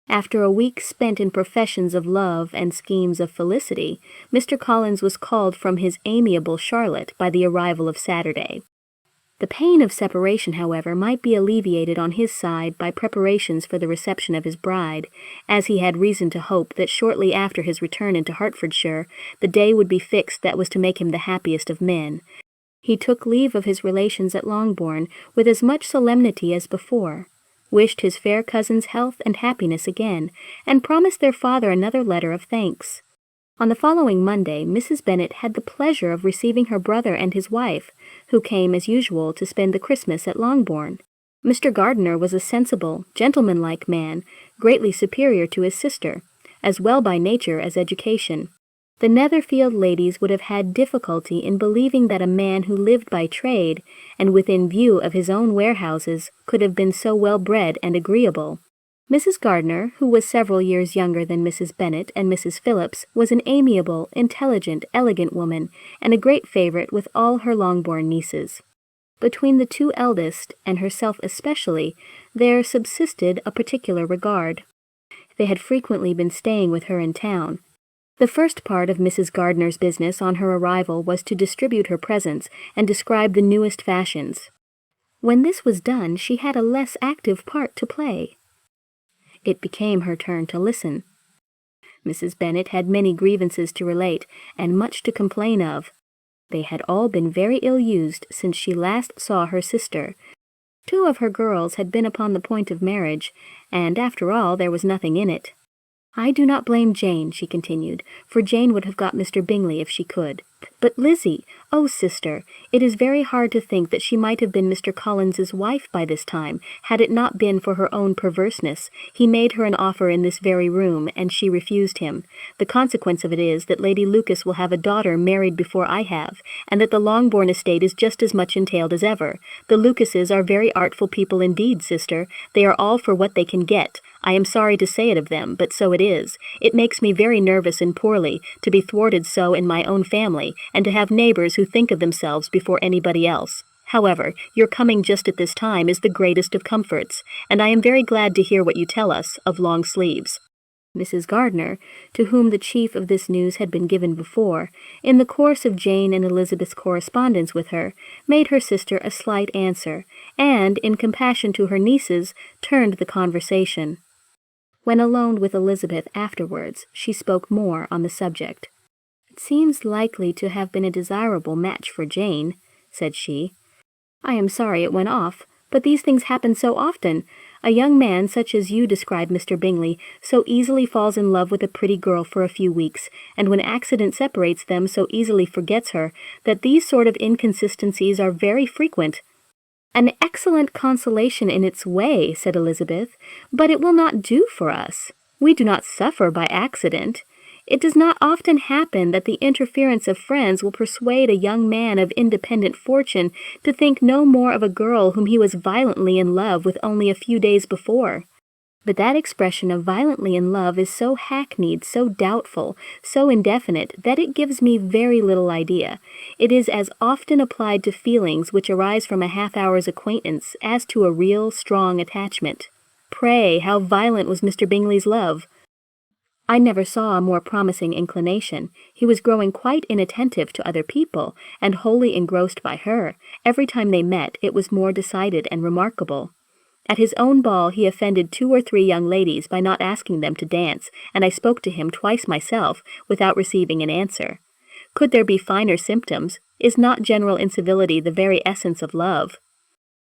After a week spent in professions of love and schemes of felicity, Mr. Collins was called from his amiable Charlotte by the arrival of Saturday. The pain of separation, however, might be alleviated on his side by preparations for the reception of his bride, as he had reason to hope that shortly after his return into Hertfordshire the day would be fixed that was to make him the happiest of men. He took leave of his relations at Longbourn with as much solemnity as before, wished his fair cousin's health and happiness again, and promised their father another letter of thanks. On the following Monday, Mrs. Bennet had the pleasure of receiving her brother and his wife, who came as usual to spend the Christmas at Longbourn. Mr. Gardiner was a sensible, gentlemanlike man, greatly superior to his sister, as well by nature as education. The Netherfield ladies would have had difficulty in believing that a man who lived by trade, and within view of his own warehouses, could have been so well bred and agreeable. Mrs. Gardiner, who was several years younger than Mrs. Bennet and Mrs. Phillips, was an amiable, intelligent, elegant woman, and a great favourite with all her Longbourn nieces. Between the two eldest, and herself especially, there subsisted a particular regard. They had frequently been staying with her in town. The first part of Mrs. Gardiner's business on her arrival was to distribute her presents and describe the newest fashions. When this was done, she had a less active part to play. It became her turn to listen. Mrs. Bennet had many grievances to relate, and much to complain of. They had all been very ill-used since she last saw her sister. 2 of her girls had been upon the point of marriage, and after all there was nothing in it. "I do not blame Jane," she continued, "for Jane would have got Mr. Bingley if she could. But Lizzie, oh sister, it is very hard to think that she might have been Mr. Collins's wife by this time, had it not been for her own perverseness. He made her an offer in this very room, and she refused him. The consequence of it is that Lady Lucas will have a daughter married before I have, and that the Longbourn estate is just as much entailed as ever. The Lucases are very artful people indeed, sister. They are all for what they can get. I am sorry to say it of them, but so it is. It makes me very nervous and poorly, to be thwarted so in my own family, and to have neighbours who think of themselves before anybody else. However, your coming just at this time is the greatest of comforts, and I am very glad to hear what you tell us of long sleeves." Mrs. Gardiner, to whom the chief of this news had been given before, in the course of Jane and Elizabeth's correspondence with her, made her sister a slight answer, and, in compassion to her nieces, turned the conversation. When alone with Elizabeth afterwards, she spoke more on the subject. "It seems likely to have been a desirable match for Jane," said she. "I am sorry it went off, but these things happen so often. A young man, such as you describe Mr. Bingley, so easily falls in love with a pretty girl for a few weeks, and when accident separates them so easily forgets her, that these sort of inconsistencies are very frequent." "An excellent consolation in its way," said Elizabeth, "but it will not do for us. We do not suffer by accident. It does not often happen that the interference of friends will persuade a young man of independent fortune to think no more of a girl whom he was violently in love with only a few days before. But that expression of violently in love is so hackneyed, so doubtful, so indefinite, that it gives me very little idea. It is as often applied to feelings which arise from a half-hour's acquaintance as to a real, strong attachment. Pray, how violent was Mr. Bingley's love?" "I never saw a more promising inclination. He was growing quite inattentive to other people, and wholly engrossed by her. Every time they met, it was more decided and remarkable. At his own ball he offended 2 or 3 young ladies by not asking them to dance, and I spoke to him twice myself, without receiving an answer. Could there be finer symptoms? Is not general incivility the very essence of love?"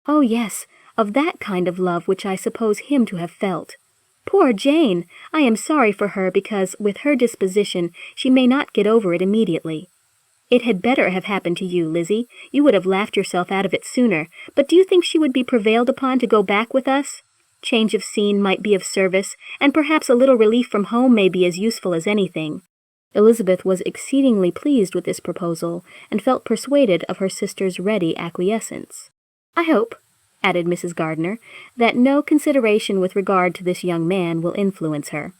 "Oh yes, of that kind of love which I suppose him to have felt. Poor Jane! I am sorry for her because, with her disposition, she may not get over it immediately. It had better have happened to you, Lizzie. You would have laughed yourself out of it sooner. But do you think she would be prevailed upon to go back with us? Change of scene might be of service, and perhaps a little relief from home may be as useful as anything." Elizabeth was exceedingly pleased with this proposal, and felt persuaded of her sister's ready acquiescence. "I hope," added Mrs. Gardiner, "that no consideration with regard to this young man will influence her.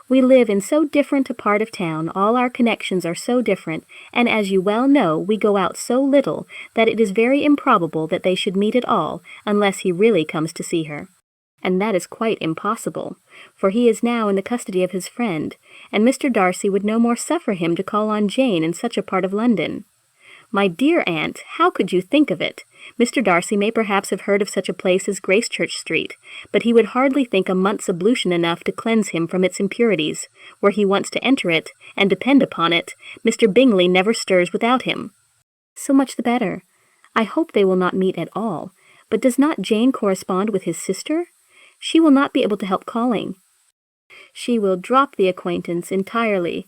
We live in so different a part of town, all our connections are so different, and as you well know, we go out so little, that it is very improbable that they should meet at all, unless he really comes to see her. and that is quite impossible, for he is now in the custody of his friend, and Mr. Darcy would no more suffer him to call on Jane in such a part of London. My dear aunt, how could you think of it? Mr. Darcy may perhaps have heard of such a place as Gracechurch Street, but he would hardly think a month's ablution enough to cleanse him from its impurities. Were he once to enter it, and depend upon it, Mr. Bingley never stirs without him. So much the better. I hope they will not meet at all, but does not Jane correspond with his sister? She will not be able to help calling. She will drop the acquaintance entirely,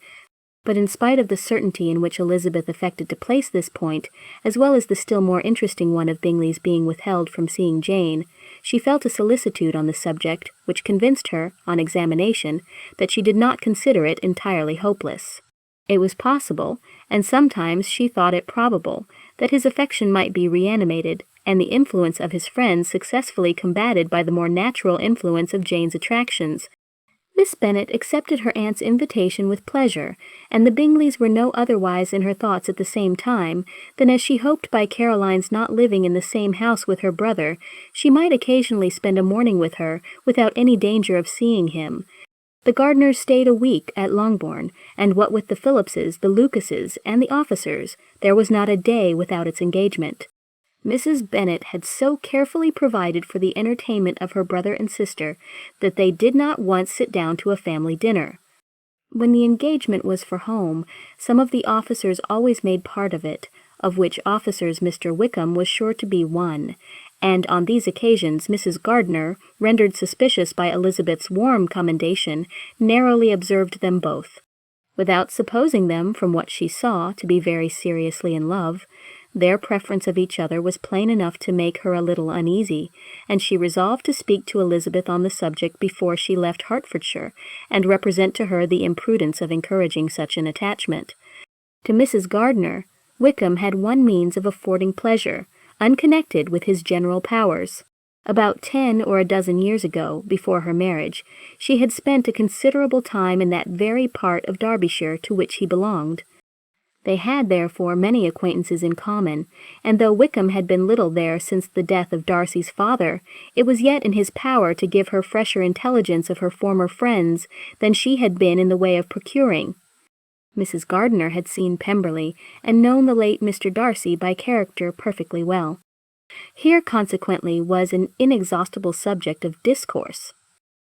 but in spite of the certainty in which Elizabeth affected to place this point, as well as the still more interesting one of Bingley's being withheld from seeing Jane, she felt a solicitude on the subject which convinced her, on examination, that she did not consider it entirely hopeless. It was possible, and sometimes she thought it probable, that his affection might be reanimated, and the influence of his friends successfully combated by the more natural influence of Jane's attractions. Miss Bennet accepted her aunt's invitation with pleasure, and the Bingleys were no otherwise in her thoughts at the same time than as she hoped by Caroline's not living in the same house with her brother, she might occasionally spend a morning with her without any danger of seeing him. The Gardiners stayed a week at Longbourn, and what with the Phillipses, the Lucases, and the officers, there was not a day without its engagement. Mrs. Bennet had so carefully provided for the entertainment of her brother and sister that they did not once sit down to a family dinner. When the engagement was for home, some of the officers always made part of it, of which officers Mr. Wickham was sure to be one, and on these occasions Mrs. Gardiner, rendered suspicious by Elizabeth's warm commendation, narrowly observed them both. Without supposing them, from what she saw, to be very seriously in love, their preference of each other was plain enough to make her a little uneasy, and she resolved to speak to Elizabeth on the subject before she left Hertfordshire, and represent to her the imprudence of encouraging such an attachment. To Mrs. Gardiner, Wickham had one means of affording pleasure, unconnected with his general powers. About 10 or a dozen years ago, before her marriage, she had spent a considerable time in that very part of Derbyshire to which he belonged. They had, therefore, many acquaintances in common, and though Wickham had been little there since the death of Darcy's father, it was yet in his power to give her fresher intelligence of her former friends than she had been in the way of procuring. Mrs. Gardiner had seen Pemberley, and known the late Mr. Darcy by character perfectly well. Here, consequently, was an inexhaustible subject of discourse.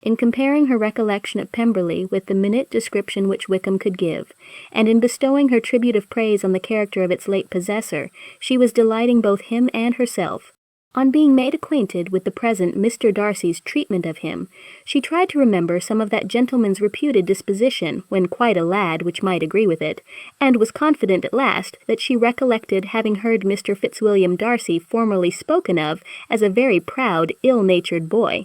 In comparing her recollection of Pemberley with the minute description which Wickham could give, and in bestowing her tribute of praise on the character of its late possessor, she was delighting both him and herself. On being made acquainted with the present Mr. Darcy's treatment of him, she tried to remember some of that gentleman's reputed disposition when quite a lad which might agree with it, and was confident at last that she recollected having heard Mr. Fitzwilliam Darcy formerly spoken of as a very proud, ill-natured boy.